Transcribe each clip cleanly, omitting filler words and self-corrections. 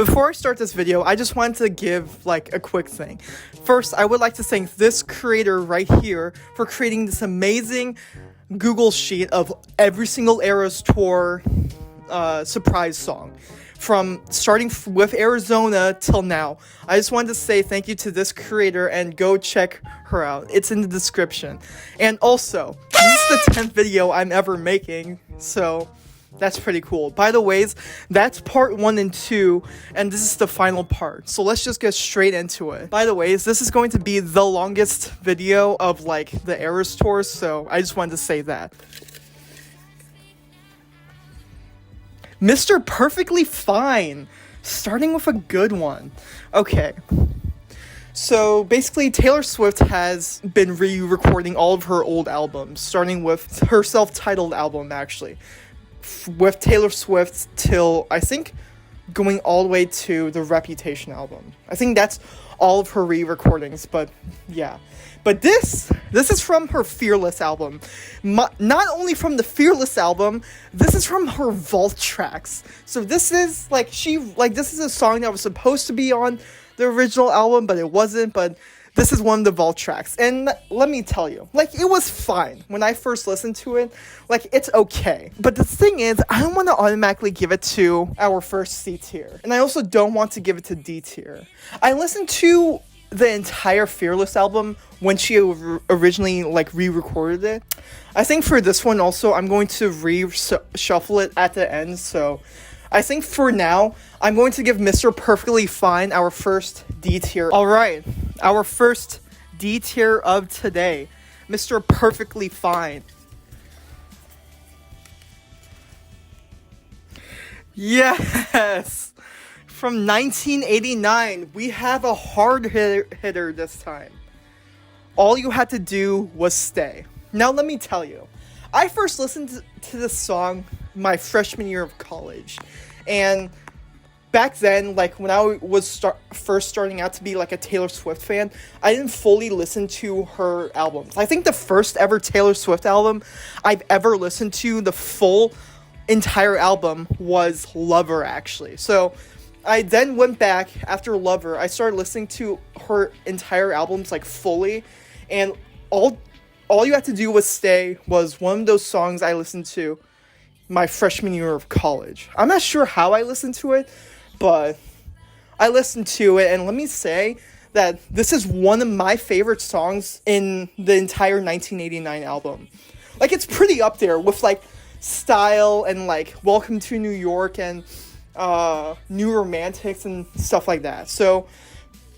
Before I start this video, I just wanted to give like a quick thing. First, I would like to thank this creator right here for creating this amazing Google sheet of every single Eras Tour surprise song. From starting with Arizona till now. I just wanted to say thank you to this creator and go check her out. It's in the description. And also, this is the 10th video I'm ever making, so that's pretty cool. By the way, that's part 1 and 2, and this is the final part. So let's just get straight into it. By the way, this is going to be the longest video of like the Eras Tour, so I just wanted to say that. Mr. Perfectly Fine, starting with a good one. Okay, so basically Taylor Swift has been re-recording all of her old albums, starting with her self-titled album, actually, with Taylor Swift till, I think, going all the way to the Reputation album. I think that's all of her re-recordings, but yeah. But this is from her Fearless album. Not only from the Fearless album, this is from her Vault tracks. So this is this is a song that was supposed to be on the original album, but it wasn't. But this is one of the Vault tracks, and let me tell you, it was fine when I first listened to it. It's okay. But the thing is, I don't want to automatically give it to our first C tier, and I also don't want to give it to D tier. I listened to the entire Fearless album when she originally re-recorded it. I think for this one also, I'm going to shuffle it at the end, so I think for now, I'm going to give Mr. Perfectly Fine our first D tier. Alright, our first D tier of today, Mr. Perfectly Fine. Yes! From 1989, we have a hard hitter this time. All you had to do was stay. Now let me tell you, I first listened to this song my freshman year of college, and back then, when I was first starting out to be a Taylor Swift fan, I didn't fully listen to her albums. I think the first ever Taylor Swift album I've ever listened to, the full entire album, was Lover, actually. So I then went back after Lover. I started listening to her entire albums fully, and all you had to do was stay was one of those songs I listened to my freshman year of college. I'm not sure how I listened to it, but I listened to it, and let me say that this is one of my favorite songs in the entire 1989 album. It's pretty up there with Style and Welcome to New York and New Romantics and stuff like that. So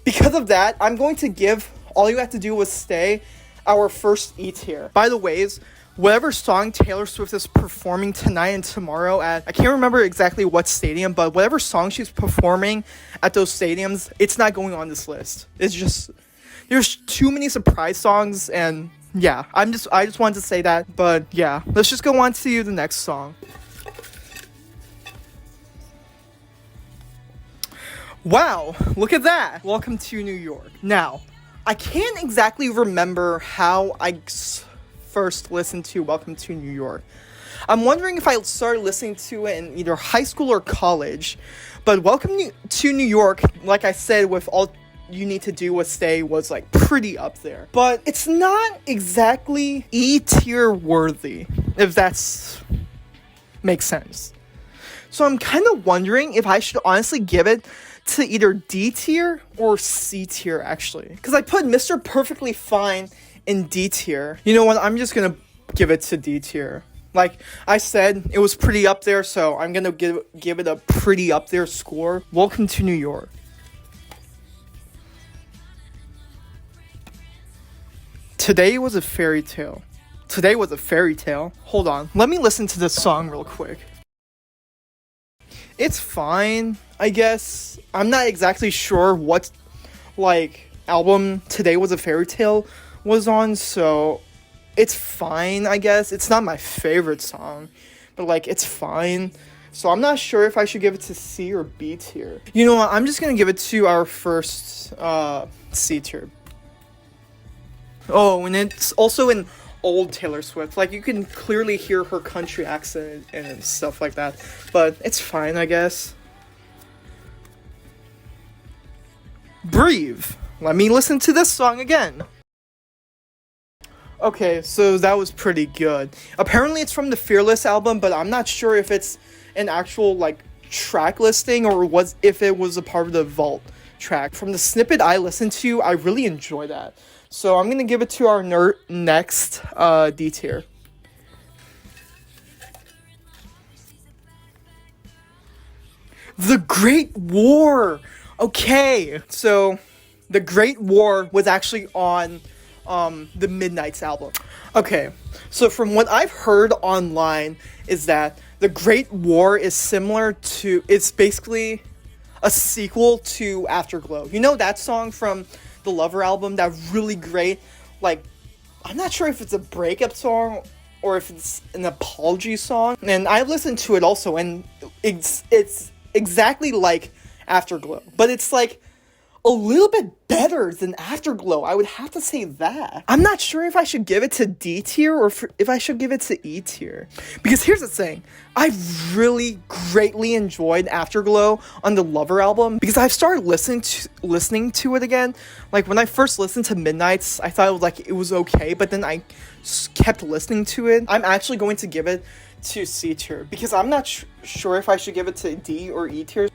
because of that, I'm going to give All You Have to Do Was Stay our first E tier. By the way, whatever song Taylor Swift is performing tonight and tomorrow at, I can't remember exactly what stadium, but whatever song she's performing at those stadiums, it's not going on this list. It's just, there's too many surprise songs, and yeah, I just wanted to say that. But yeah, let's just go on to the next song. Wow, look at that! Welcome to New York. Now, I can't exactly remember how I first listened to Welcome to New York. I'm wondering if I started listening to it in either high school or college, but Welcome to New York, like I said, with All You Need to Do Was Stay, was pretty up there. But it's not exactly E tier worthy, if that's makes sense. So I'm kind of wondering if I should honestly give it to either D tier or C tier, actually. Because I put Mr. Perfectly Fine in D tier. You know what? I'm just gonna give it to D tier. Like I said, it was pretty up there, so I'm gonna give it a pretty up there score. Welcome to New York. Today was a fairy tale. Today was a fairy tale. Hold on. Let me listen to this song real quick. It's fine, I guess. I'm not exactly sure what, album Today Was a Fairy Tale was on, so it's fine, I guess. It's not my favorite song, but, it's fine. So I'm not sure if I should give it to C or B tier. You know what? I'm just gonna give it to our first, C tier. Oh, and it's also in old Taylor Swift. You can clearly hear her country accent and stuff like that. But it's fine, I guess. Breathe. Let me listen to this song again. Okay, so that was pretty good. Apparently it's from the Fearless album, but I'm not sure if it's an actual, like, track listing or if it was a part of the vault track. From the snippet I listened to, I really enjoy that. So I'm gonna give it to our next D tier. The Great War! Okay, so The Great War was actually on the Midnight's album. Okay, so from what I've heard online is that The Great War is similar to, it's basically a sequel to Afterglow. You know that song from the Lover album, that really great, like, I'm not sure if it's a breakup song or if it's an apology song, and I listened to it also, and it's exactly like Afterglow, but it's like a little bit better than Afterglow. I would have to say that. I'm not sure if I should give it to D tier or if I should give it to E tier. Because here's the thing. I really greatly enjoyed Afterglow on the Lover album because I've started listening to it again. Like when I first listened to Midnights, I thought it was okay, but then I kept listening to it. I'm actually going to give it to C tier because I'm not sure if I should give it to D or E tier.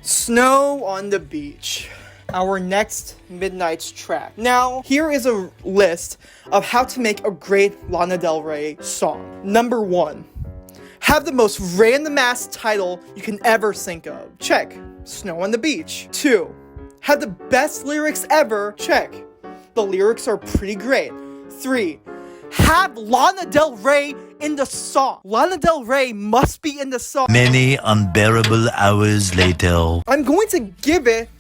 Snow on the Beach, our next Midnight's track. Now, here is a list of how to make a great Lana Del Rey song. Number 1, have the most random ass title you can ever think of. Check. Snow on the Beach. 2, have the best lyrics ever. Check. The lyrics are pretty great. 3, have Lana Del Rey in the song. Lana Del Rey must be in the song. Many unbearable hours later. I'm going to give it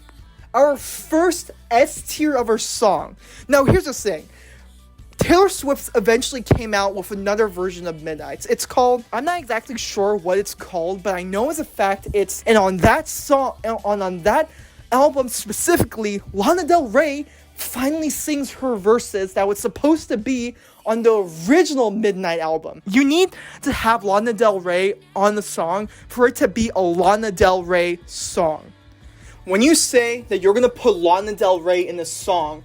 our first S tier of her song. Now, here's the thing. Taylor Swift eventually came out with another version of Midnights. It's called, I'm not exactly sure what it's called, but I know as a fact and on that song, on that album specifically, Lana Del Rey finally sings her verses that was supposed to be on the original Midnight album. You need to have Lana Del Rey on the song for it to be a Lana Del Rey song. When you say that you're gonna put Lana Del Rey in a song,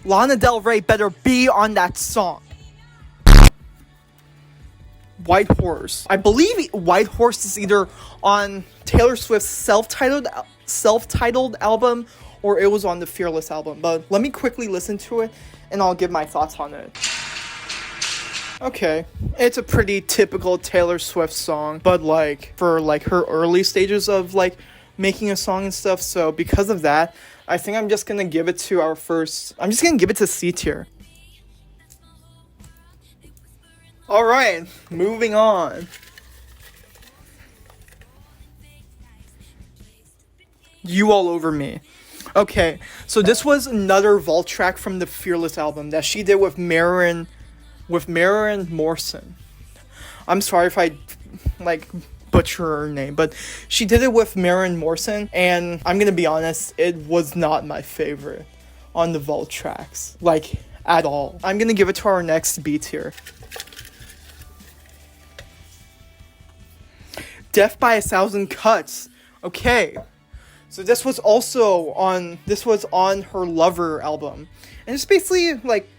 Lana Del Rey better be on that song. White Horse. I believe White Horse is either on Taylor Swift's self-titled album or it was on the Fearless album. But let me quickly listen to it and I'll give my thoughts on it. Okay, it's a pretty typical Taylor Swift song, but for her early stages of making a song and stuff. So because of that, I think I'm just gonna give it to I'm just gonna give it to C tier. Alright, moving on. You All Over Me. Okay, so this was another vault track from the Fearless album that she did with Maren Morrison. I'm sorry if I butcher her name, but she did it with Maren Morrison, and I'm gonna be honest, it was not my favorite on the vault tracks, at all. I'm gonna give it to our next B tier. Death by a Thousand Cuts. Okay. So this was on her Lover album. And it's basically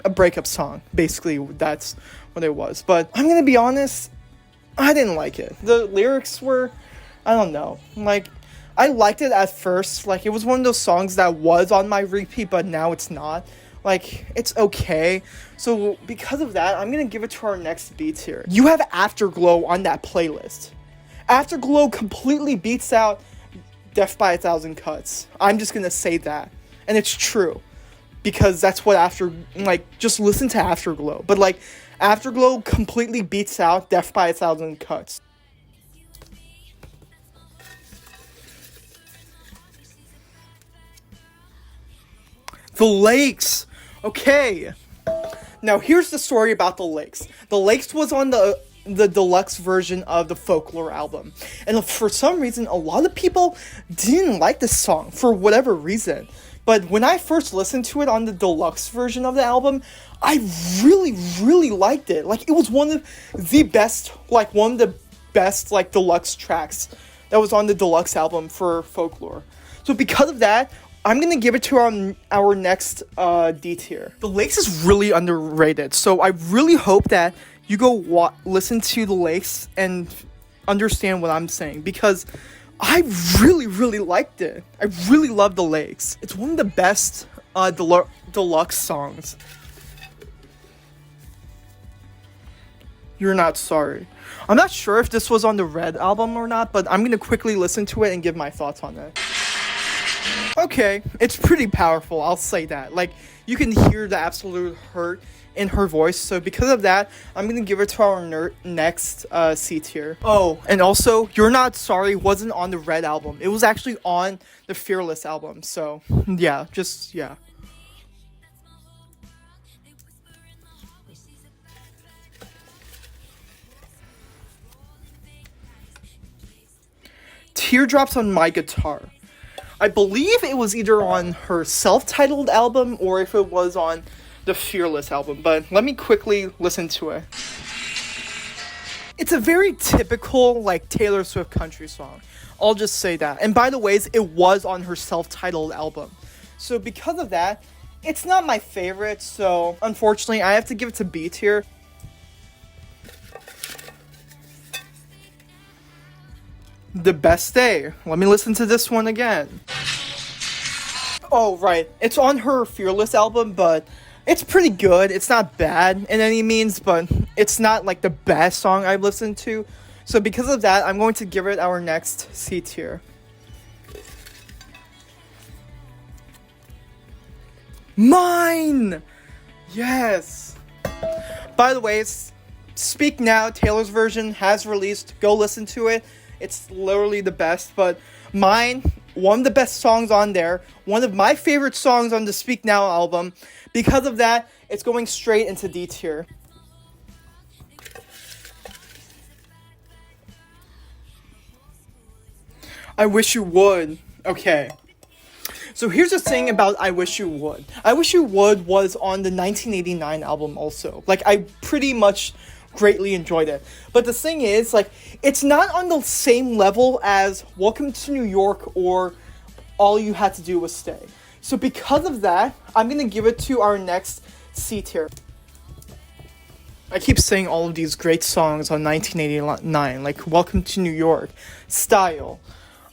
a breakup song. Basically, that's what it was. But I'm gonna be honest, I didn't like it. The lyrics were, I don't know. I liked it at first. It was one of those songs that was on my repeat, but now it's not. It's okay. So because of that, I'm gonna give it to our next B tier. You have Afterglow on that playlist. Afterglow completely beats out Death by a Thousand Cuts. I'm just gonna say that. And it's true. Because that's what just listen to Afterglow. But Afterglow completely beats out Death by a Thousand Cuts. The Lakes. Okay. Now here's the story about The Lakes. The Lakes was on the deluxe version of the Folklore album. And for some reason, a lot of people didn't like this song for whatever reason. But when I first listened to it on the deluxe version of the album, I really liked it. Like, it was one of the best deluxe tracks that was on the deluxe album for Folklore. So because of that, I'm gonna give it to our next D tier. The Lakes is really underrated, so I really hope that you go listen to The Lakes and understand what I'm saying, because I really liked it. I really love The Lakes. It's one of the best deluxe songs. You're Not Sorry. I'm not sure if this was on the Red album or not, but I'm gonna quickly listen to it and give my thoughts on it. Okay, it's pretty powerful, I'll say that. Like, you can hear the absolute hurt in her voice, so because of that, I'm gonna give it to our next C tier. Oh, and also, You're Not Sorry wasn't on the Red album. It was actually on the Fearless album, so yeah. Teardrops on My Guitar. I believe it was either on her self-titled album or if it was on the Fearless album, but let me quickly listen to it. It's a very typical, like, Taylor Swift country song. I'll just say that. And by the ways, it was on her self-titled album. So because of that, it's not my favorite, so unfortunately, I have to give it to B tier. The Best Day. Let me listen to this one again. Oh, right. It's on her Fearless album, but it's pretty good. It's not bad in any means, but it's not like the best song I've listened to. So because of that, I'm going to give it our next C tier. Mine! Yes! By the way, Speak Now, Taylor's version, has released. Go listen to it. It's literally the best, but Mine, one of the best songs on there, one of my favorite songs on the Speak Now album. Because of that, it's going straight into D tier. I Wish You Would. Okay. So here's the thing about I Wish You Would. I Wish You Would was on the 1989 album also. Like, I pretty much greatly enjoyed it. But the thing is, like, it's not on the same level as Welcome to New York or All You Had to Do Was Stay. So because of that, I'm gonna give it to our next C tier. I keep saying all of these great songs on 1989, like Welcome to New York, Style,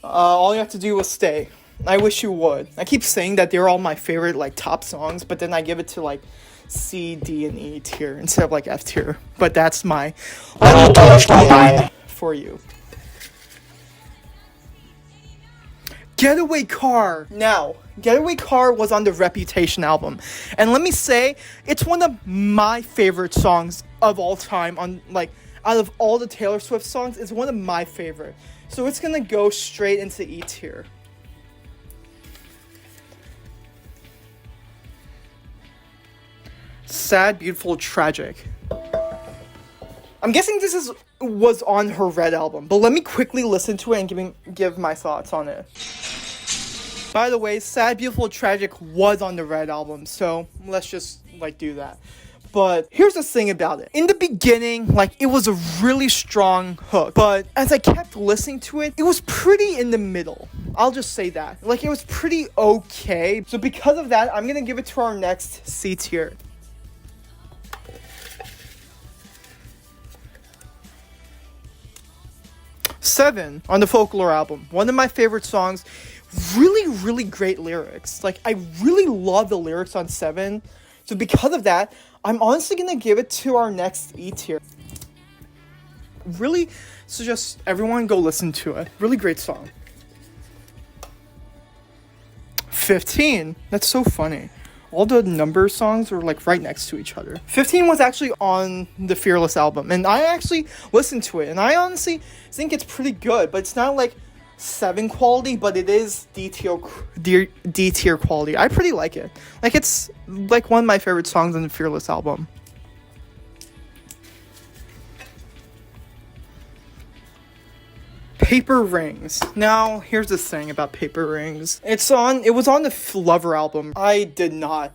All You Have to Do Was Stay, I Wish You Would. I keep saying that they're all my favorite, like, top songs, but then I give it to, like, C, D, and E tier instead of, like, F tier. But that's my for you. Getaway Car. Now, Getaway Car was on the Reputation album. And let me say, it's one of my favorite songs of all time. On, like, out of all the Taylor Swift songs, it's one of my favorite. So it's gonna go straight into E tier. Sad, Beautiful, Tragic. I'm guessing this was on her Red album, but let me quickly listen to it and give my thoughts on it. By the way, Sad, Beautiful, Tragic was on the Red album, so let's just, like, do that. But here's the thing about it. In the beginning, like, it was a really strong hook, but as I kept listening to it, it was pretty in the middle. I'll just say that. Like, it was pretty okay. So because of that, I'm gonna give it to our next C tier. Seven on the Folklore album. One of my favorite songs. Really great lyrics. Like, I really love the lyrics on 7. So because of that, I'm honestly gonna give it to our next E tier. Really suggest everyone go listen to it. Really great song. 15. That's so funny. All the number songs are, like, right next to each other. 15 was actually on the Fearless album, and I actually listened to it, and I honestly think it's pretty good, but it's not, like, 7 quality, but it is D tier quality. I pretty like it. Like, it's, like, one of my favorite songs on the Fearless album. Paper Rings. Now, here's the thing about Paper Rings. It was on the Lover album. I did not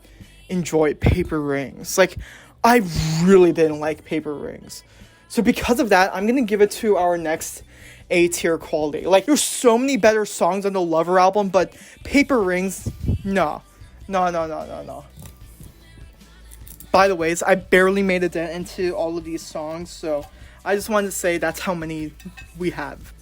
enjoy Paper Rings. Like, I really didn't like Paper Rings. So because of that, I'm gonna give it to our next A tier quality. Like, there's so many better songs on the Lover album, but Paper Rings, no. No. By the way, I barely made a dent into all of these songs, so I just wanted to say that's how many we have.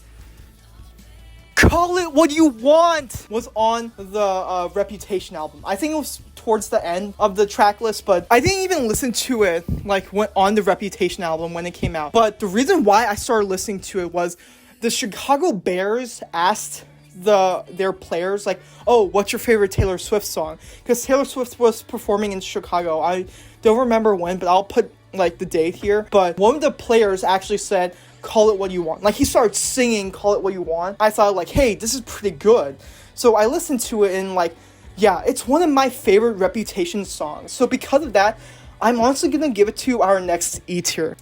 Call It What You Want was on the Reputation album. I think it was towards the end of the track list, but I didn't even listen to it like on the Reputation album when it came out. But the reason why I started listening to it was the Chicago Bears asked their players, like, oh, what's your favorite Taylor Swift song? Because Taylor Swift was performing in Chicago. I don't remember when, but I'll put like the date here. But one of the players actually said, Call It What You Want. Like, he started singing Call It What You Want. I thought, like, hey, this is pretty good. So I listened to it and, like, yeah, it's one of my favorite Reputation songs. So because of that, I'm honestly gonna give it to our next E tier.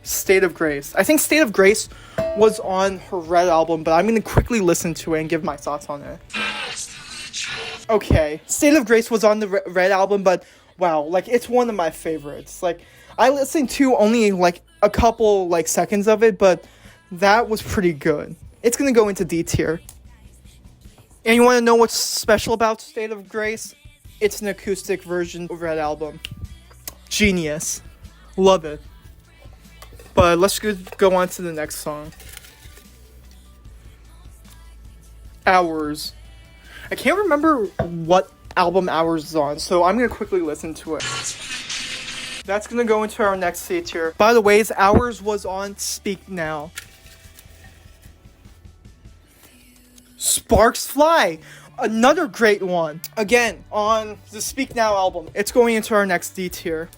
State of Grace. I think State of Grace was on her Red album, but I'm gonna quickly listen to it and give my thoughts on it. Okay, State of Grace was on the Red album, but wow, like, it's one of my favorites. Like, I listened to only like a couple like seconds of it, but that was pretty good. It's gonna go into D tier. And you want to know what's special about State of Grace? It's an acoustic version of Red album. Genius. Love it. But let's go on to the next song. Hours. I can't remember what album Hours is on, so I'm gonna quickly listen to it. That's gonna go into our next C tier. By the way, Hours was on Speak Now. Sparks Fly, another great one. Again, on the Speak Now album. It's going into our next D tier.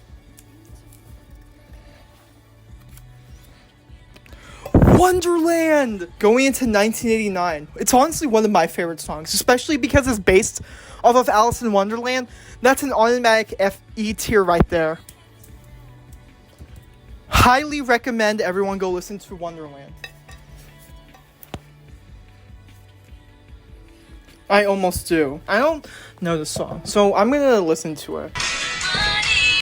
Wonderland, going into 1989. It's honestly one of my favorite songs, especially because it's based off of Alice in Wonderland. That's an automatic FE tier right there. Highly recommend everyone go listen to Wonderland. I almost do. I don't know the song, so I'm gonna listen to it.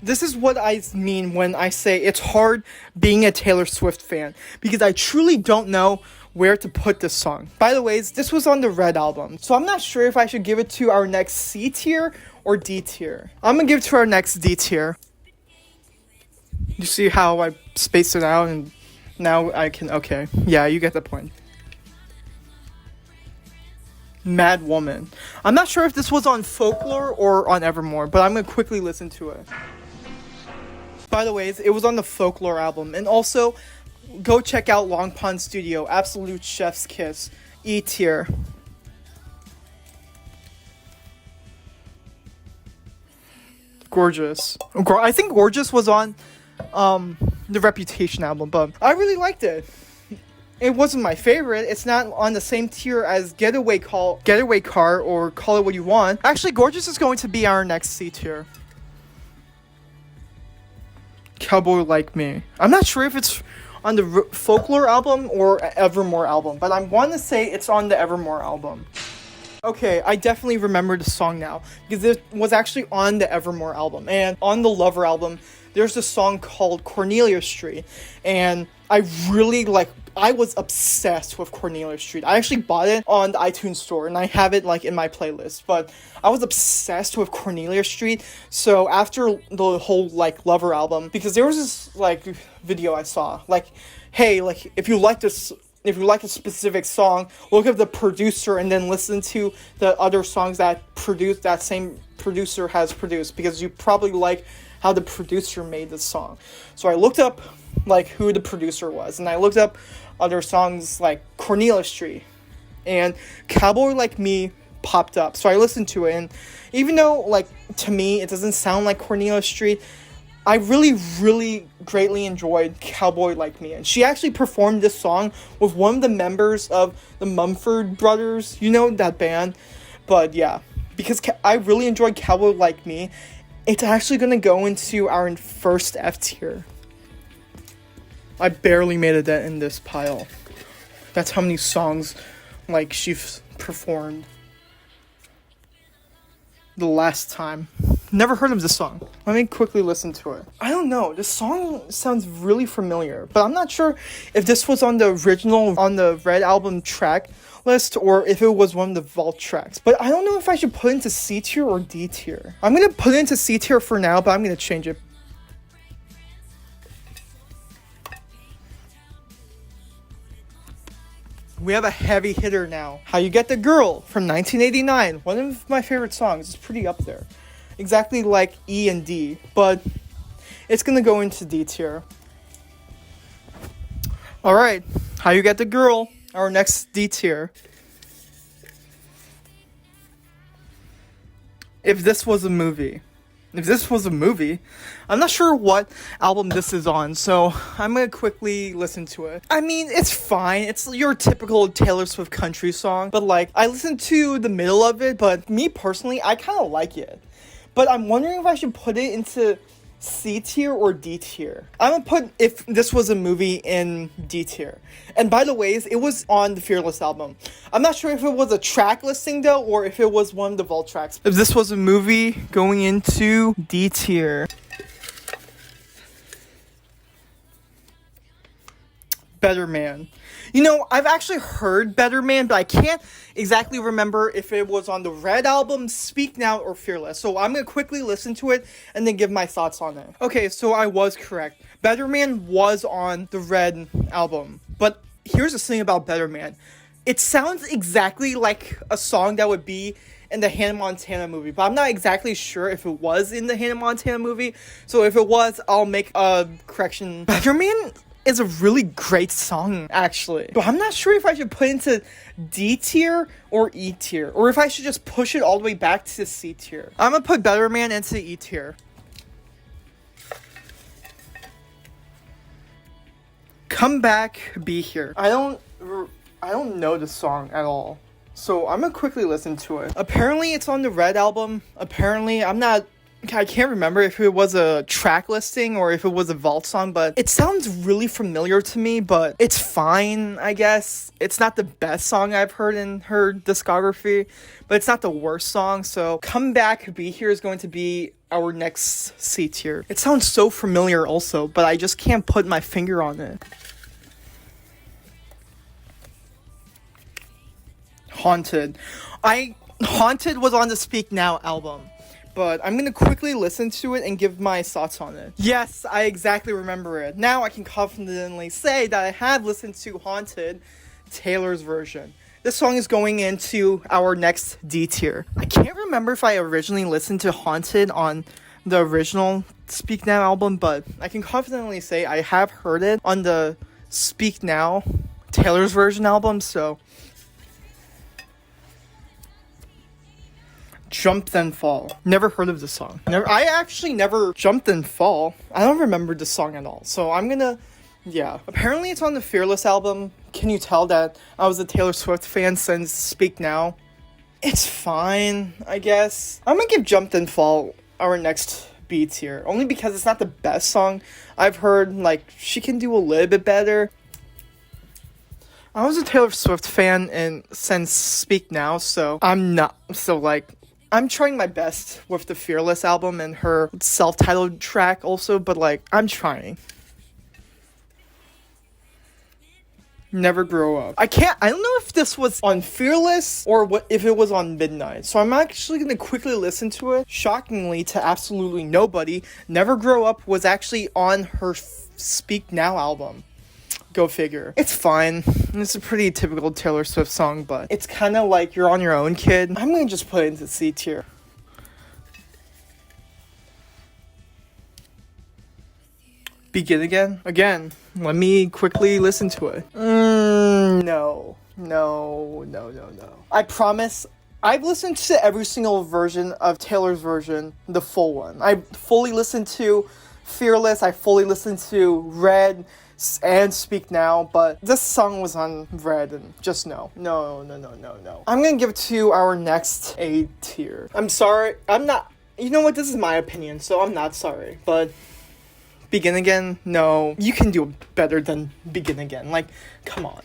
This is what I mean when I say it's hard being a Taylor Swift fan, because I truly don't know where to put this song. By the way, this was on the Red album, so I'm not sure if I should give it to our next C tier or D tier. I'm gonna give it to our next D tier. You see how I spaced it out, and now I can, okay. Yeah, you get the point. Mad Woman. I'm not sure if this was on Folklore or on Evermore, but I'm gonna quickly listen to it. By the way, it was on the Folklore album. And also, go check out Long Pond Studio, Absolute Chef's Kiss, E tier. Gorgeous. I think Gorgeous was on the Reputation album, but I really liked it. It wasn't my favorite. It's not on the same tier as Getaway Car, or Call It What You Want. Actually, Gorgeous is going to be our next C tier. Cowboy Like Me. I'm not sure if it's on the Folklore album or Evermore album, but I want to say it's on the Evermore album. Okay, I definitely remember the song now, because it was actually on the Evermore album. And on the Lover album, there's a song called Cornelia Street, and I was obsessed with Cornelia Street. I actually bought it on the iTunes store, and I have it like in my playlist, but I was obsessed with Cornelia Street. So after the whole like Lover album, because there was this like video I saw, like, hey, like, if you like a specific song, look at the producer and then listen to the other songs that same producer has produced, because you probably like how the producer made the song. So I looked up like who the producer was, and I looked up other songs like Cornelia Street, and Cowboy Like Me popped up. So I listened to it, and even though like to me it doesn't sound like Cornelia Street, I really, really greatly enjoyed Cowboy Like Me. And she actually performed this song with one of the members of the Mumford Brothers, you know, that band. But yeah, because I really enjoyed Cowboy Like Me, it's actually going to go into our first F tier. I barely made a dent in this pile. That's how many songs, like, she's performed. The last time. Never heard of this song. Let me quickly listen to it. I don't know. This song sounds really familiar, but I'm not sure if this was on the original, on the Red album track list, or if it was one of the vault tracks. But I don't know if I should put it into C tier or D tier. I'm gonna put it into C tier for now, but I'm gonna change it. We have a heavy hitter now. How You Get the Girl from 1989. One of my favorite songs. It's pretty up there. Exactly like E and D, but it's gonna go into D tier. Alright, How You Get the Girl, our next D tier. If this was a movie. I'm not sure what album this is on, so I'm gonna quickly listen to it. I mean, it's fine. It's your typical Taylor Swift country song, but like, I listened to the middle of it, but me personally, I kind of like it. But I'm wondering if I should put it into C tier or D tier. I'm gonna put If This Was a Movie in D tier. And by the way, it was on the Fearless album. I'm not sure if it was a track listing though, or if it was one of the vault tracks. If This Was a Movie, going into D tier. Better Man. You know, I've actually heard Better Man, but I can't exactly remember if it was on the Red album, Speak Now, or Fearless. So I'm going to quickly listen to it and then give my thoughts on it. Okay, so I was correct. Better Man was on the Red album. But here's the thing about Better Man. It sounds exactly like a song that would be in the Hannah Montana movie, but I'm not exactly sure if it was in the Hannah Montana movie. So if it was, I'll make a correction. Better Man is a really great song, actually. But I'm not sure if I should put it into D tier or E tier, or if I should just push it all the way back to C tier. I'm gonna put Better Man into E tier. Come Back, Be Here. I don't know the song at all, so I'm gonna quickly listen to it. Apparently it's on the Red album. Apparently, I can't remember if it was a track listing or if it was a vault song, but it sounds really familiar to me, but it's fine, I guess. It's not the best song I've heard in her discography, but it's not the worst song, so Come Back, Be Here is going to be our next C tier. It sounds so familiar also, but I just can't put my finger on it. Haunted. Haunted was on the Speak Now album, but I'm gonna quickly listen to it and give my thoughts on it. Yes, I exactly remember it. Now I can confidently say that I have listened to Haunted, Taylor's version. This song is going into our next D tier. I can't remember if I originally listened to Haunted on the original Speak Now album, but I can confidently say I have heard it on the Speak Now, Taylor's version album, so Jump Then Fall. Never heard of this song. I actually never Jump Then Fall. I don't remember this song at all. So I'm gonna, yeah. Apparently it's on the Fearless album. Can you tell that I was a Taylor Swift fan since Speak Now? It's fine, I guess. I'm gonna give Jump Then Fall our next B tier. Only because it's not the best song I've heard. Like, she can do a little bit better. I was a Taylor Swift fan since Speak Now, so I'm trying my best with the Fearless album and her self-titled track also, but like, I'm trying. Never Grow Up. I don't know if this was on Fearless or if it was on Midnight, so I'm actually going to quickly listen to it. Shockingly to absolutely nobody, Never Grow Up was actually on her Speak Now album. Go figure. It's fine. It's a pretty typical Taylor Swift song, but it's kind of like You're on Your Own, Kid. I'm gonna just put it into C tier. Begin Again. Again, let me quickly listen to it. No. I promise, I've listened to every single version of Taylor's version, the full one. I fully listened to Fearless, I fully listened to Red, and Speak Now, but this song was on Red, and just no. I'm gonna give it to our next A tier. I'm sorry, I'm not, you know what, this is my opinion, so I'm not sorry, but Begin Again? No, you can do better than Begin Again. Like, come on.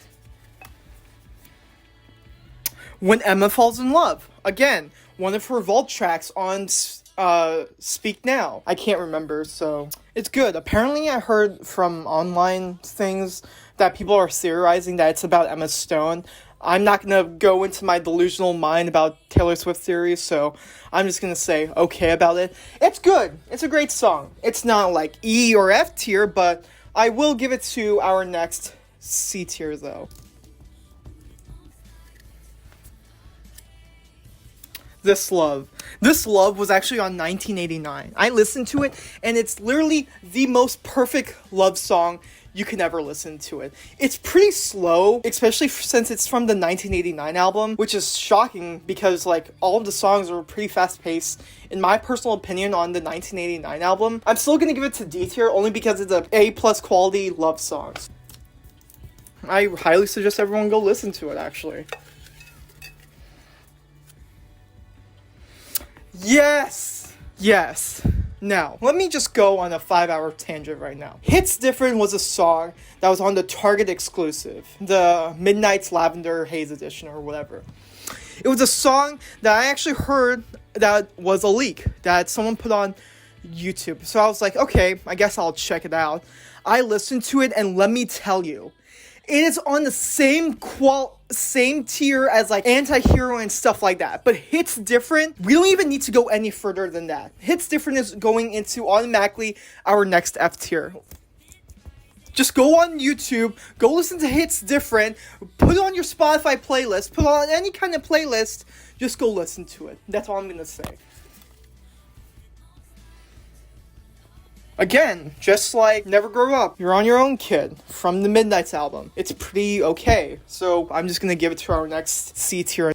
When Emma Falls in Love. Again, one of her vault tracks on Speak Now. I can't remember, so it's good. Apparently, I heard from online things that people are theorizing that it's about Emma Stone. I'm not gonna go into my delusional mind about Taylor Swift theories, so I'm just gonna say okay about it. It's good. It's a great song. It's not like E or F tier, but I will give it to our next C tier, though. This Love. This Love was actually on 1989. I listened to it, and it's literally the most perfect love song you can ever listen to it. It's pretty slow, especially since it's from the 1989 album, which is shocking because, like, all of the songs are pretty fast-paced. In my personal opinion on the 1989 album, I'm still gonna give it to D tier only because it's a A+ quality love song. I highly suggest everyone go listen to it, actually. Yes! Yes. Now, let me just go on a 5-hour tangent right now. Hits Different was a song that was on the Target exclusive, the Midnight's Lavender Haze edition or whatever. It was a song that I actually heard that was a leak that someone put on YouTube. So I was like, okay, I guess I'll check it out. I listened to it, and let me tell you, it is on the same tier as like Anti-Hero and stuff like that. But Hits Different, we don't even need to go any further than that. Hits Different is going into automatically our next F tier. Just go on YouTube, go listen to Hits Different, put it on your Spotify playlist, put it on any kind of playlist, just go listen to it. That's all I'm gonna say. Again, just like Never Grow Up, You're on Your Own Kid from the Midnight's album. It's pretty okay, so I'm just gonna give it to our next C tier.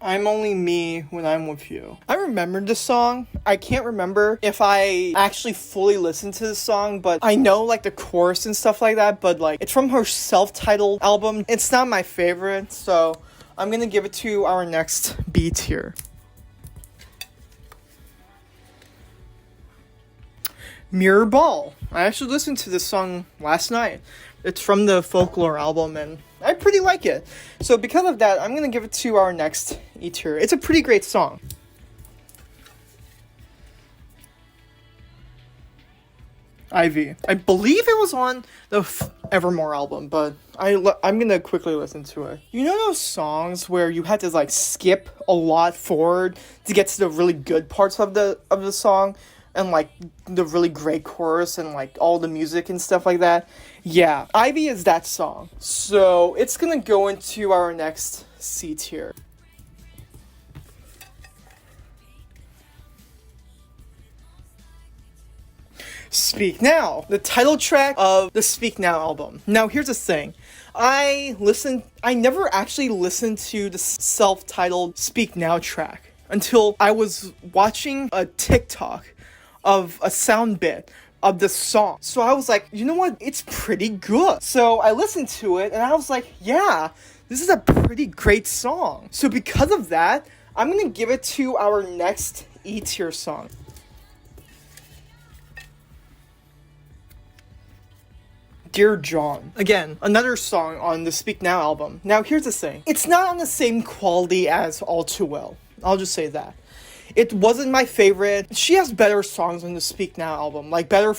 I'm Only Me When I'm With You. I remember this song. I can't remember if I actually fully listened to this song, but I know like the chorus and stuff like that, but like it's from her self-titled album. It's not my favorite, so I'm gonna give it to our next B tier. Mirror Ball. I actually listened to this song last night. It's from the Folklore album, and I pretty like it. So because of that, I'm gonna give it to our next E tier. It's a pretty great song. Ivy. I believe it was on the Evermore album, but I'm gonna quickly listen to it. You know those songs where you had to like skip a lot forward to get to the really good parts of the song, and like the really great chorus and like all the music and stuff like that? Yeah, Ivy is that song. So it's gonna go into our next C tier. Speak Now, the title track of the Speak Now album. Now, here's the thing. I never actually listened to the self-titled Speak Now track until I was watching a TikTok of a sound bit of the song. So I was like, you know what? It's pretty good. So I listened to it and I was like, yeah, this is a pretty great song. So because of that, I'm gonna give it to our next E tier song. Dear John. Again, another song on the Speak Now album. Now, here's the thing. It's not on the same quality as All Too Well. I'll just say that. It wasn't my favorite. She has better songs on the Speak Now album. Like Better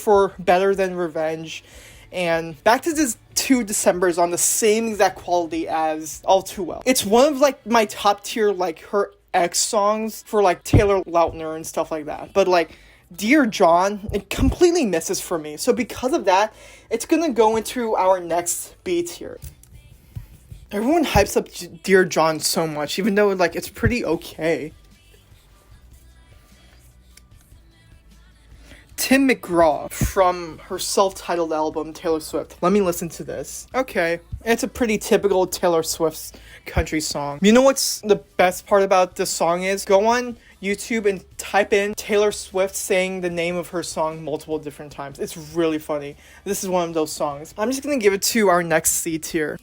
Than Revenge. And Back to this 2 Decembers on the same exact quality as All Too Well. It's one of like my top tier like her X songs for like Taylor Lautner and stuff like that. But like Dear John, it completely misses for me. So because of that, it's gonna go into our next B tier. Everyone hypes up Dear John so much, even though like it's pretty okay. Tim McGraw from her self-titled album Taylor Swift. Let me listen to this. Okay, it's a pretty typical Taylor Swift country song. You know what's the best part about this song is? Go on YouTube and type in Taylor Swift saying the name of her song multiple different times. It's really funny. This is one of those songs. I'm just gonna give it to our next C tier.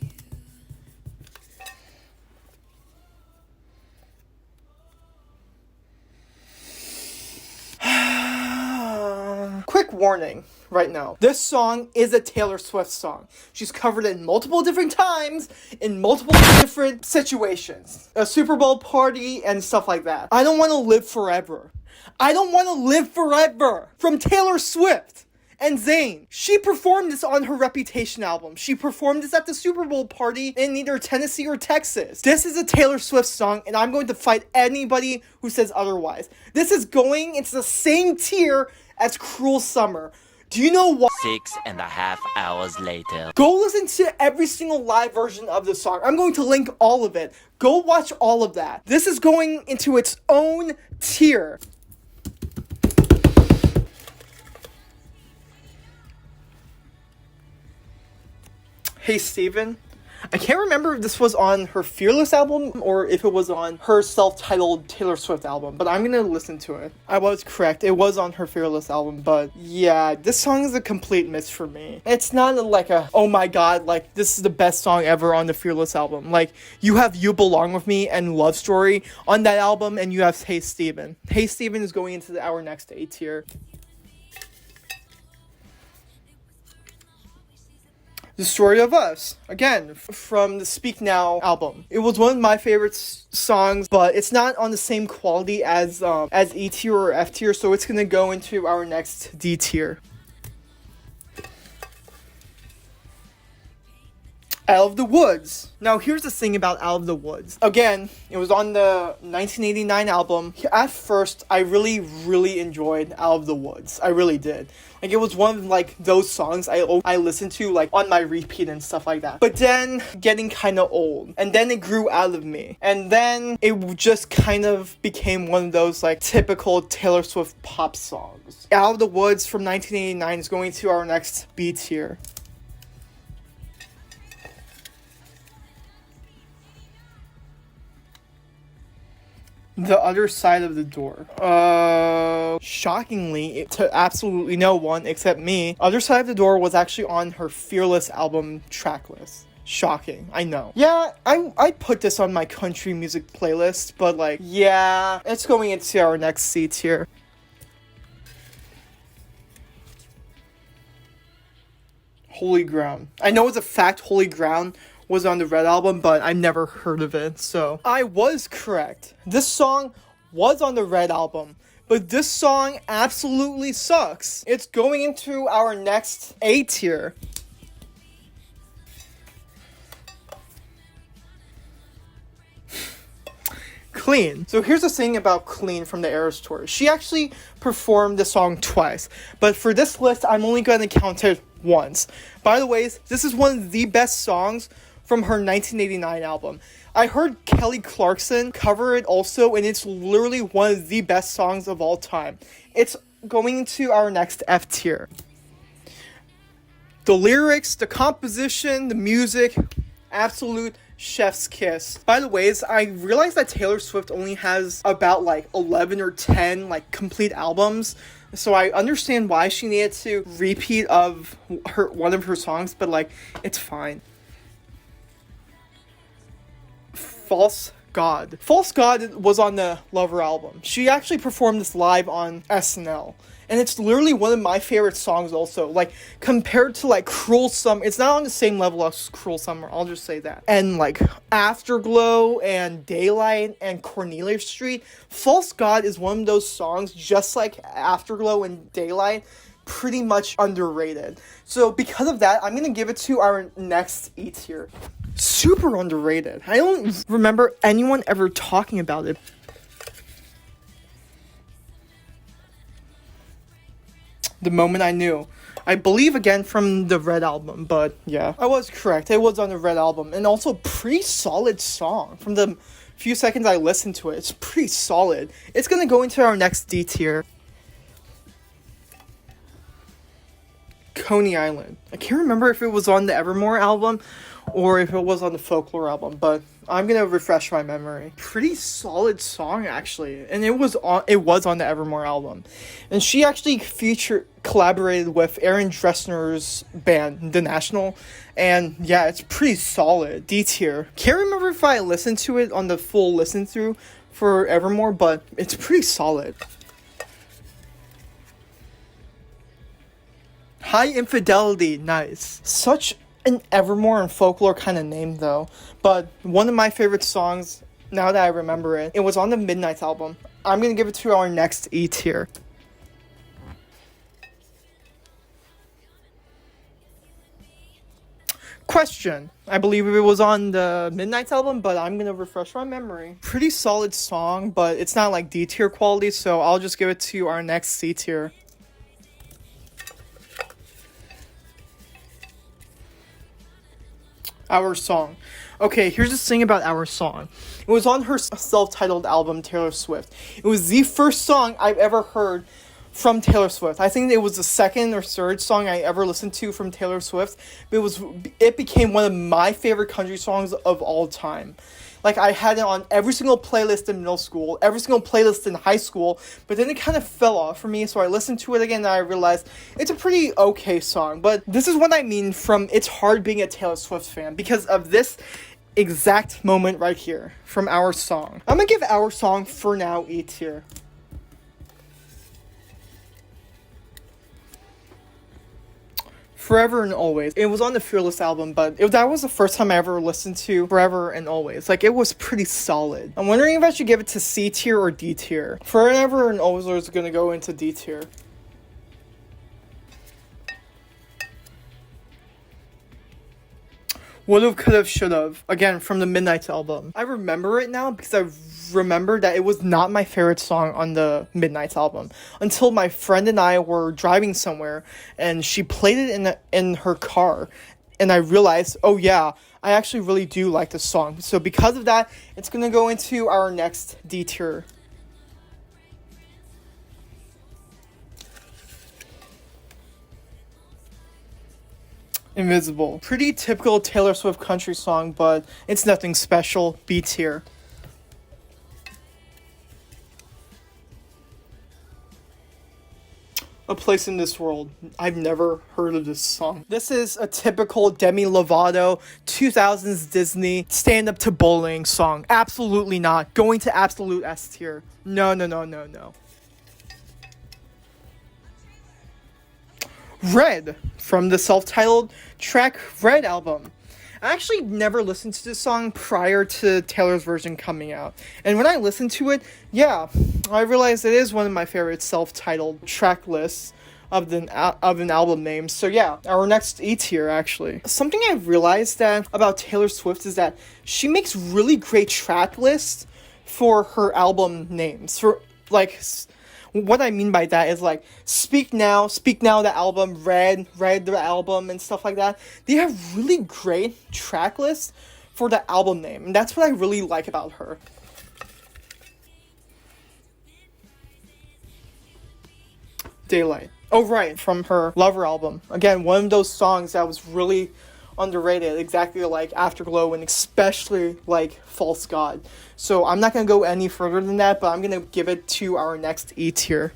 warning right now. This song is a Taylor Swift song. She's covered it in multiple different times, in multiple different situations. A Super Bowl party and stuff like that. I Don't Want to Live Forever. I Don't Want to Live Forever from Taylor Swift and Zayn. She performed this on her Reputation album. She performed this at the Super Bowl party in either Tennessee or Texas. This is a Taylor Swift song, and I'm going to fight anybody who says otherwise. This is going into the same tier as Cruel Summer. Do you know why? 6.5 hours later. Go listen to every single live version of the song. I'm going to link all of it. Go watch all of that. This is going into its own tier. Hey Steven, I can't remember if this was on her Fearless album or if it was on her self-titled Taylor Swift album, but I'm gonna listen to it. I was correct, it was on her Fearless album, but yeah, this song is a complete miss for me. It's not like a, oh my god, like, this is the best song ever on the Fearless album. Like, you have You Belong With Me and Love Story on that album, and you have Hey Steven. Hey Steven is going into our next A tier. The Story of Us, again, from the Speak Now album. It was one of my favorite songs, but it's not on the same quality as E tier or F tier, so it's gonna go into our next D tier. Out of the Woods. Now, here's the thing about Out of the Woods. Again, it was on the 1989 album. At first, I really enjoyed Out of the Woods. I really did. Like, it was one of, like, those songs I listened to, like, on my repeat and stuff like that. But then, getting kind of old. And then it grew out of me. And then, it just kind of became one of those, like, typical Taylor Swift pop songs. Out of the Woods from 1989 is going to our next B tier. The Other Side of the Door. Shockingly, to absolutely no one except me, Other Side of the Door was actually on her Fearless album track list. Shocking, I know. Yeah, I put this on my country music playlist, but like, yeah, it's going into our next C tier. Holy Ground. I know it's a fact Holy Ground was on the Red album, but I've never heard of it, so I was correct. This song was on the Red album, but this song absolutely sucks. It's going into our next A tier. Clean. So here's the thing about Clean from the Eras Tour. She actually performed the song twice, but for this list, I'm only going to count it once. By the way, this is one of the best songs from her 1989 album. I heard Kelly Clarkson cover it also, and it's literally one of the best songs of all time. It's going into our next F tier. The lyrics, the composition, the music, absolute chef's kiss. By the way, I realized that Taylor Swift only has about like 11 or 10 like complete albums. So I understand why she needed to repeat of one of her songs, but like, it's fine. False God. False God was on the Lover album. She actually performed this live on SNL. And it's literally one of my favorite songs also. Like, compared to, like, Cruel Summer. It's not on the same level as Cruel Summer, I'll just say that. And, like, Afterglow and Daylight and Cornelia Street. False God is one of those songs, just like Afterglow and Daylight, pretty much underrated. So, because of that, I'm gonna give it to our next E tier. Super underrated. I don't remember anyone ever talking about it. The Moment I Knew. I believe again from the Red album, but yeah. I was correct. It was on the Red album. And also pretty solid song. From the few seconds I listened to it, it's pretty solid. It's gonna go into our next D tier. Coney Island. I can't remember if it was on the Evermore album or if it was on the Folklore album, but I'm gonna refresh my memory. Pretty solid song actually, and it was on the Evermore album, and she actually collaborated with Aaron Dressner's band, The National, and yeah, it's pretty solid. D tier. Can't remember if I listened to it on the full listen through for Evermore, but it's pretty solid. High Infidelity, nice. Such an Evermore and Folklore kind of name though. But one of my favorite songs, now that I remember it, it was on the Midnight album. I'm gonna give it to our next E tier. Question. I believe it was on the Midnight album, but I'm gonna refresh my memory. Pretty solid song, but it's not like D tier quality, so I'll just give it to our next C tier. Our Song. Okay, here's the thing about Our Song. It was on her self-titled album, Taylor Swift. It was the first song I've ever heard from Taylor Swift. I think it was the second or third song I ever listened to from Taylor Swift. It became one of my favorite country songs of all time. Like, I had it on every single playlist in middle school, every single playlist in high school, but then it kind of fell off for me, so I listened to it again and I realized it's a pretty okay song. But this is what I mean from it's hard being a Taylor Swift fan, because of this exact moment right here from Our Song. I'm gonna give Our Song for now E tier. Forever and Always. It was on the Fearless album, but that was the first time I ever listened to Forever and Always. Like, it was pretty solid. I'm wondering if I should give it to C tier or D tier. Forever and Always is gonna go into D tier. Would've, could've, should've. Again, from the Midnight album. I remember it now because I remember that it was not my favorite song on the Midnight album until my friend and I were driving somewhere and she played it in her car, and I realized, oh yeah, I actually really do like this song. So because of that, it's gonna go into our next D tier. Invisible. Pretty typical Taylor Swift country song, but it's nothing special. B tier. A Place in This World. I've never heard of this song. This is a typical Demi Lovato 2000s Disney stand up to bowling song. Absolutely not. Going to absolute S tier. No. Red from the self-titled track Red album. I actually never listened to this song prior to Taylor's version coming out. And when I listened to it, yeah, I realized it is one of my favorite self-titled track lists of an album name. So yeah, our next E tier actually. Something I realized that about Taylor Swift is that she makes really great track lists for her album names. For like, what I mean by that is like Speak Now the album, Red the album, and stuff like that. They have really great track lists for the album name, and that's what I really like about her. Daylight. Oh right, from her Lover album. Again, one of those songs that was really underrated, exactly like Afterglow and especially like False God. So I'm not going to go any further than that, but I'm going to give it to our next E tier.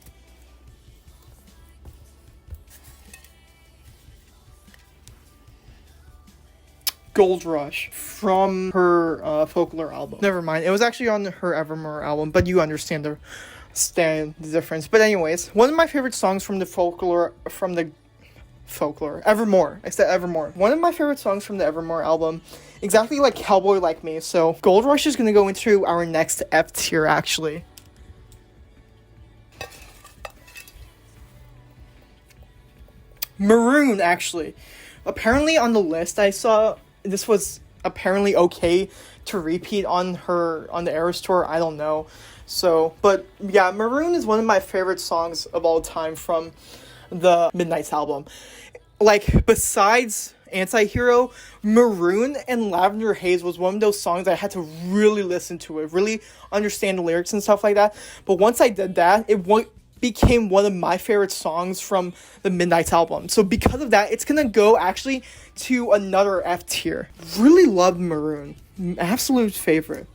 Gold Rush from her Folklore album. Never mind, it was actually on her Evermore album, but you understand the difference. But anyways, one of my favorite songs from the Folklore Evermore. I said Evermore. One of my favorite songs from the Evermore album, exactly like Cowboy Like Me. So Gold Rush is going to go into our next F tier actually. Maroon actually. Apparently on the list I saw, this was apparently okay to repeat on the Eras tour. I don't know. So, but yeah, Maroon is one of my favorite songs of all time from the Midnight album. Like, besides Anti-Hero, Maroon and Lavender Haze was one of those songs I had to really listen to it, really understand the lyrics and stuff like that. But once I did that, it became one of my favorite songs from the Midnight album. So because of that, it's gonna go actually to another F tier. Really loved Maroon. Absolute favorite.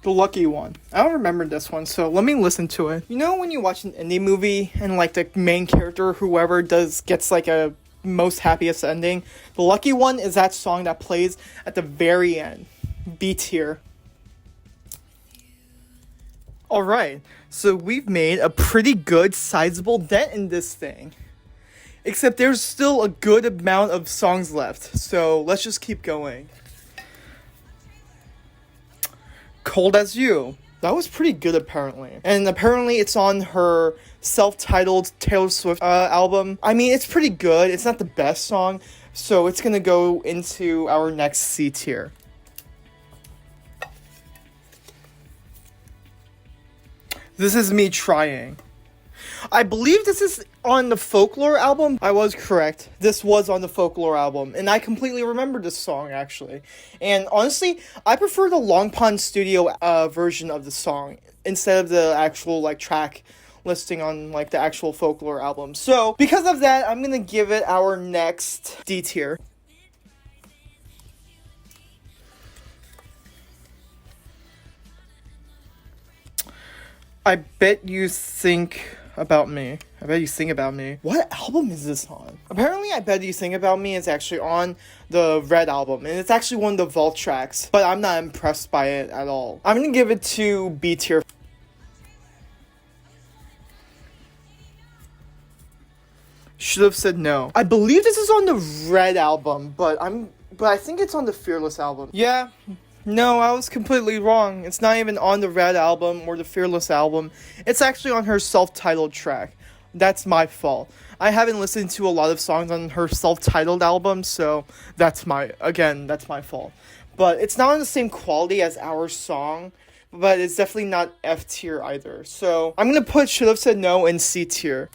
The Lucky One. I don't remember this one, so let me listen to it. You know when you watch an indie movie and like the main character, whoever gets like a most happiest ending? The Lucky One is that song that plays at the very end. B tier. Alright, so we've made a pretty good sizable dent in this thing. Except there's still a good amount of songs left, so let's just keep going. Cold as You. That was pretty good apparently. And apparently it's on her self-titled Taylor Swift album. I mean, it's pretty good. It's not the best song, so it's gonna go into our next C tier. This Is Me Trying. I believe this is on the Folklore album. I was correct. This was on the Folklore album. And I completely remember this song, actually. And honestly, I prefer the Long Pond Studio version of the song instead of the actual, like, track listing on, like, the actual Folklore album. So, because of that, I'm gonna give it our next D tier. I bet you think about me. I bet you think about me. What album is this on? Apparently, I bet you think about me is actually on the Red album, and it's actually one of the vault tracks, but I'm not impressed by it at all. I'm gonna give it to B tier. Should have said no. I believe this is on the Red album, but I think it's on the Fearless album. Yeah. No, I was completely wrong. It's not even on the Red album or the Fearless album. It's actually on her self-titled track. That's my fault. I haven't listened to a lot of songs on her self-titled album, so that's my fault. But it's not on the same quality as our song, but it's definitely not F tier either. So I'm gonna put Should Have Said No in C tier.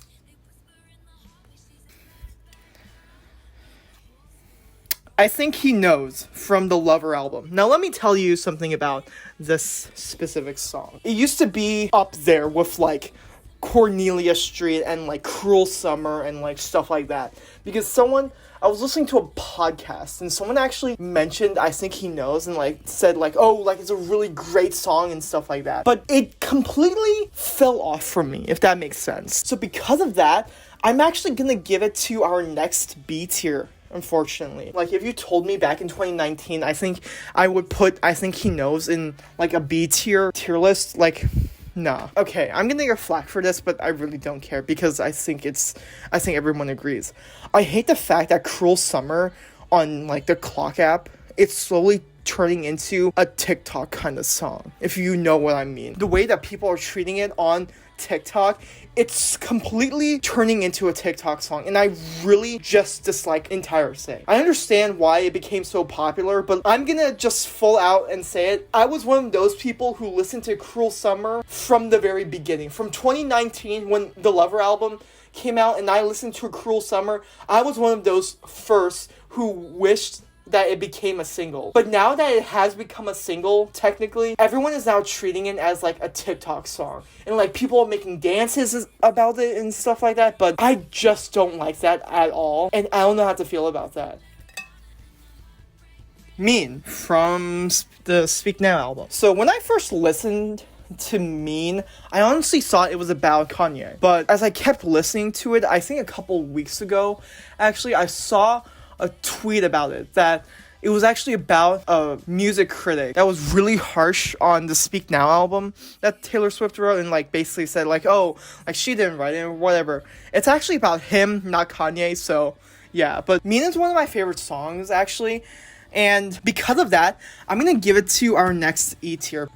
I Think He Knows from the Lover album. Now let me tell you something about this specific song. It used to be up there with like Cornelia Street and like Cruel Summer and like stuff like that. Because I was listening to a podcast and someone actually mentioned I Think He Knows and like said like, oh, like it's a really great song and stuff like that. But it completely fell off from me, if that makes sense. So because of that, I'm actually gonna give it to our next B tier. Unfortunately, like if you told me back in 2019, I think I would put I Think He Knows in like a B tier list. Like, nah. Okay, I'm gonna get flack for this, but I really don't care because I think everyone agrees. I hate the fact that Cruel Summer on like the Clock app, it's slowly turning into a TikTok kind of song, if you know what I mean. The way that people are treating it on TikTok, it's completely turning into a TikTok song, and I really just dislike the entire thing. I understand why it became so popular, but I'm gonna just full out and say it. I was one of those people who listened to Cruel Summer from the very beginning. From 2019, when the Lover album came out, and I listened to Cruel Summer, I was one of those first who wished that it became a single. But now that it has become a single, technically, everyone is now treating it as like a TikTok song. And like people are making dances about it and stuff like that, but I just don't like that at all. And I don't know how to feel about that. Mean from the Speak Now album. So when I first listened to Mean, I honestly thought it was about Kanye. But as I kept listening to it, I think a couple weeks ago, actually, I saw a tweet about it, that it was actually about a music critic that was really harsh on the Speak Now album that Taylor Swift wrote, and like basically said like, oh, like she didn't write it or whatever. It's actually about him, not Kanye, so yeah. But Mean is one of my favorite songs actually, and because of that, I'm gonna give it to our next E tier.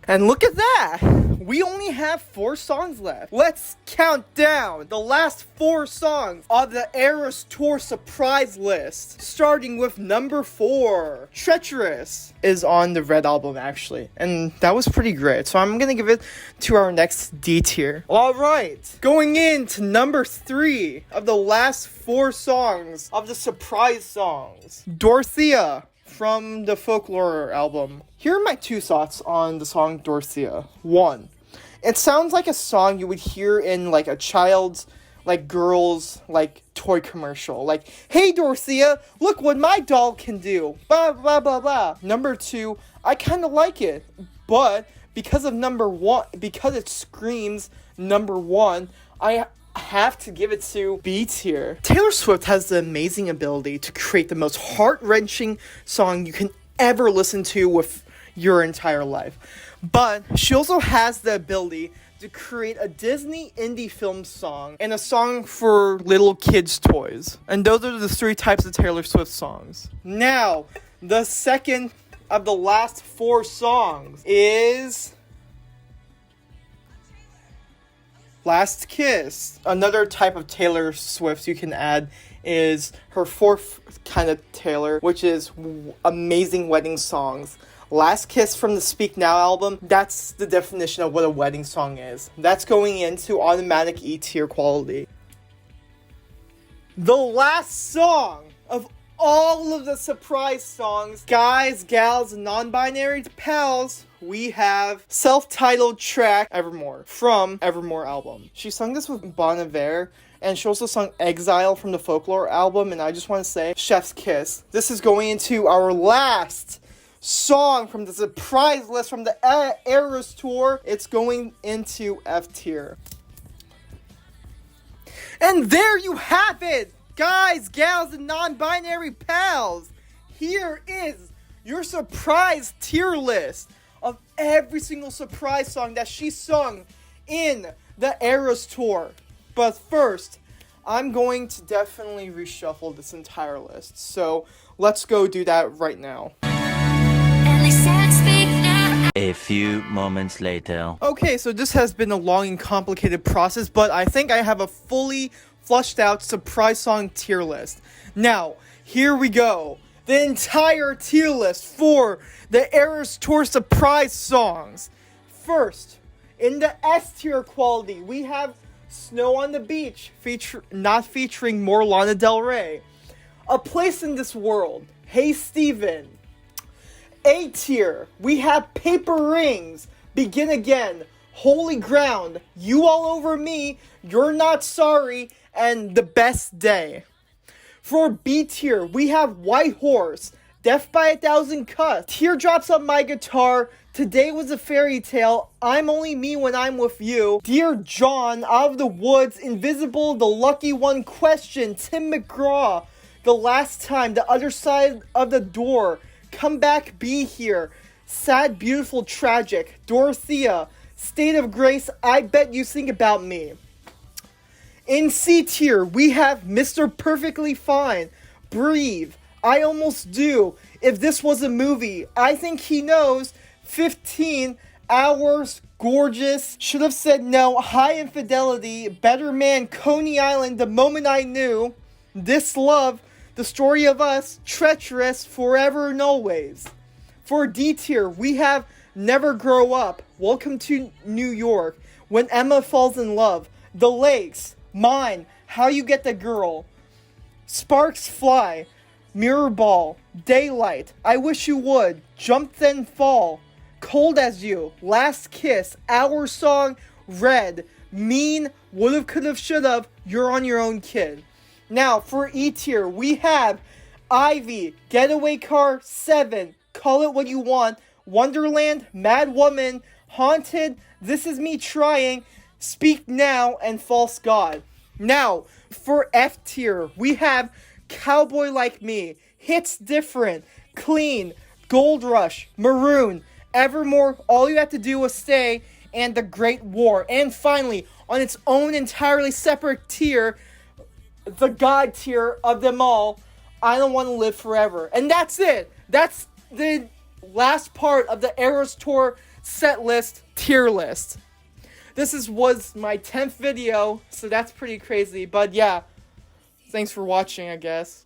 And look at that! We only have 4 songs left. Let's count down the last 4 songs of the Eras Tour surprise list. Starting with number 4. Treacherous is on the Red album, actually. And that was pretty great. So I'm gonna give it to our next D tier. Alright, going into number 3 of the last 4 songs of the surprise songs. Dorothea from the Folklore album. Here are my 2 thoughts on the song Dorothea. 1, it sounds like a song you would hear in like a child's, like girl's, like toy commercial. Like, hey Dorothea, look what my doll can do. Blah, blah, blah, blah. Number 2, I kind of like it. But because of number 1, because it screams number 1, I have to give it to B tier. Taylor Swift has the amazing ability to create the most heart-wrenching song you can ever listen to with your entire life. But she also has the ability to create a Disney indie film song and a song for little kids' toys. And those are the 3 types of Taylor Swift songs. Now, the second of the last 4 songs is Last Kiss. Another type of Taylor Swift you can add is her 4th kind of Taylor, which is amazing wedding songs. Last Kiss from the Speak Now album, that's the definition of what a wedding song is. That's going into automatic E tier quality. The last song of all of the surprise songs, guys, gals, non-binary pals, we have self-titled track Evermore from Evermore album. She sung this with Bon Iver, and she also sung Exile from the Folklore album, and I just want to say, chef's kiss. This is going into our last song from the surprise list from the Eras tour. It's going into F tier. And there you have it, guys, gals, and non-binary pals. Here is your surprise tier list of every single surprise song that she sung in the Eras tour. But first, I'm going to definitely reshuffle this entire list. So let's go do that right now. A few moments later. Okay, so this has been a long and complicated process, but I think I have a fully flushed out surprise song tier list. Now, here we go. The entire tier list for the Eras Tour surprise songs. First, in the S tier quality, we have Snow on the Beach, not featuring more Lana Del Rey. A Place in This World, Hey Steven. A tier, we have Paper Rings, Begin Again, Holy Ground, You All Over Me, You're Not Sorry, and The Best Day. For B tier, we have White Horse, Death by a Thousand Cuts, Teardrops on My Guitar, Today Was a Fairy Tale, I'm Only Me When I'm With You, Dear John, Out of the Woods, Invisible, The Lucky One, Question, Tim McGraw, The Last Time, The Other Side of the Door, Come Back, Be Here, Sad, Beautiful, Tragic, Dorothea, State of Grace, I Bet You Think About Me. In C tier, we have Mr. Perfectly Fine, Breathe, I Almost Do, If This Was a Movie, I Think He Knows, 15 Hours, Gorgeous, Should Have Said No, High Infidelity, Better Man, Coney Island, The Moment I Knew, This Love, The Story of Us, Treacherous, Forever and Always. For D tier, we have Never Grow Up, Welcome to New York, When Emma Falls in Love, The Lakes, Mine, How You Get the Girl, Sparks Fly, Mirror Ball, Daylight, I Wish You Would, Jump Then Fall, Cold as You, Last Kiss, Our Song, Red, Mean, Would've, Could've, Should've, You're on Your Own Kid. Now, for E tier, we have Ivy, Getaway Car, 7, Call It What You Want, Wonderland, Mad Woman, Haunted, This Is Me Trying, Speak Now, and False God. Now, for F tier, we have Cowboy Like Me, Hits Different, Clean, Gold Rush, Maroon, Evermore, All You Have to Do Was Stay, and The Great War. And finally, on its own entirely separate tier, the God tier of them all, I Don't Want to Live Forever. And that's it. That's the last part of the Eras Tour set list tier list. This was my 10th video, so that's pretty crazy. But yeah, thanks for watching, I guess.